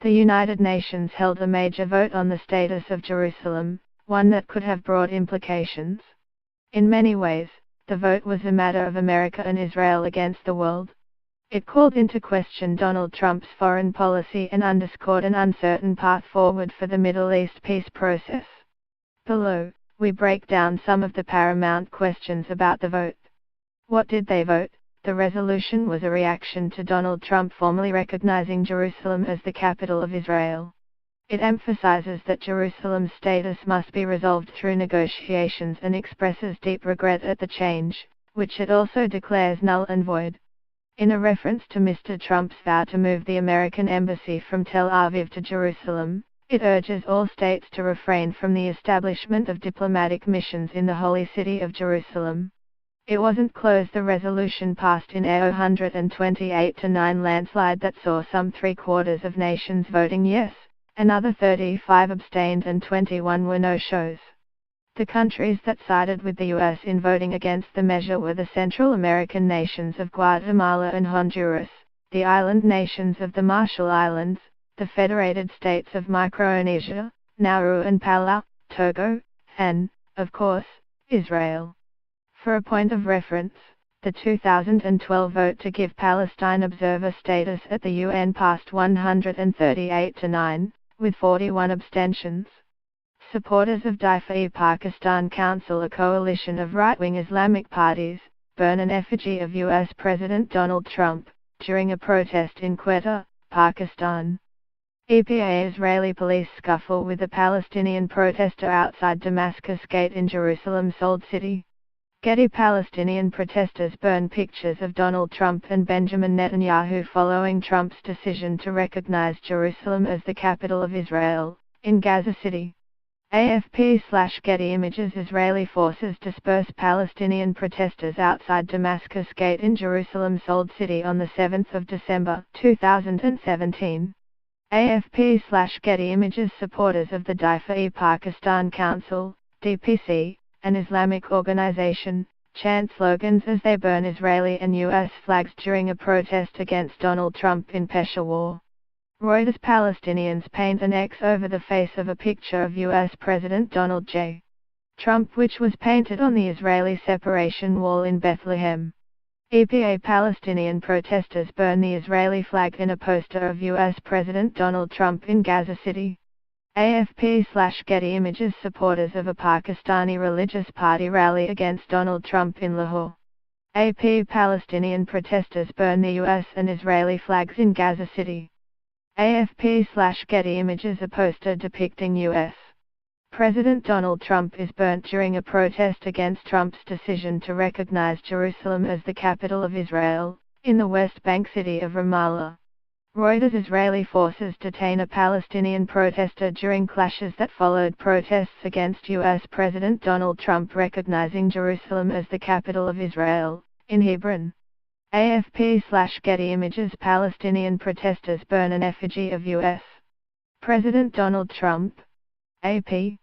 The United Nations held a major vote on the status of Jerusalem, one that could have broad implications. In many ways, the vote was a matter of America and Israel against the world. It called into question Donald Trump's foreign policy and underscored an uncertain path forward for the Middle East peace process. Below, we break down some of the paramount questions about the vote. What did they vote? The resolution was a reaction to Donald Trump formally recognizing Jerusalem as the capital of Israel. It emphasizes that Jerusalem's status must be resolved through negotiations and expresses deep regret at the change, which it also declares null and void. In a reference to Mr. Trump's vow to move the American embassy from Tel Aviv to Jerusalem, it urges all states to refrain from the establishment of diplomatic missions in the holy city of Jerusalem. It wasn't close. The resolution passed in a 128-9 landslide that saw some 3/4 of nations voting yes, another 35 abstained and 21 were no-shows. The countries that sided with the US in voting against the measure were the Central American nations of Guatemala and Honduras, the island nations of the Marshall Islands, the Federated States of Micronesia, Nauru and Palau, Togo, and, of course, Israel. For a point of reference, the 2012 vote to give Palestine observer status at the UN passed 138-9, with 41 abstentions. Supporters of Daifa-e-Pakistan Council, a coalition of right-wing Islamic parties, burn an effigy of US President Donald Trump, during a protest in Quetta, Pakistan. Israeli police scuffle with a Palestinian protester outside Damascus Gate in Jerusalem's Old City. Getty Palestinian protesters burn pictures of Donald Trump and Benjamin Netanyahu following Trump's decision to recognize Jerusalem as the capital of Israel, in Gaza City. AFP/Getty Images. Israeli forces disperse Palestinian protesters outside Damascus Gate in Jerusalem's Old City on the 7th of December 2017. AFP/Getty Images. Supporters of the Daifa-e-Pakistan Council, DPC, an Islamic organization, chant slogans as they burn Israeli and US flags during a protest against Donald Trump in Peshawar. Reuters. Palestinians paint an X over the face of a picture of US President Donald J. Trump, which was painted on the Israeli separation wall in Bethlehem. EPA. Palestinian protesters burn the Israeli flag in a poster of US President Donald Trump in Gaza City. AFP/Getty Images. Supporters of a Pakistani religious party rally against Donald Trump in Lahore. AP. Palestinian protesters burn the US and Israeli flags in Gaza City. AFP/Getty Images. A poster depicting US President Donald Trump is burnt during a protest against Trump's decision to recognize Jerusalem as the capital of Israel, in the West Bank city of Ramallah. Reuters. Israeli forces detain a Palestinian protester during clashes that followed protests against US President Donald Trump recognizing Jerusalem as the capital of Israel, in Hebron. AFP/Getty Images. Palestinian protesters burn an effigy of US President Donald Trump. AP.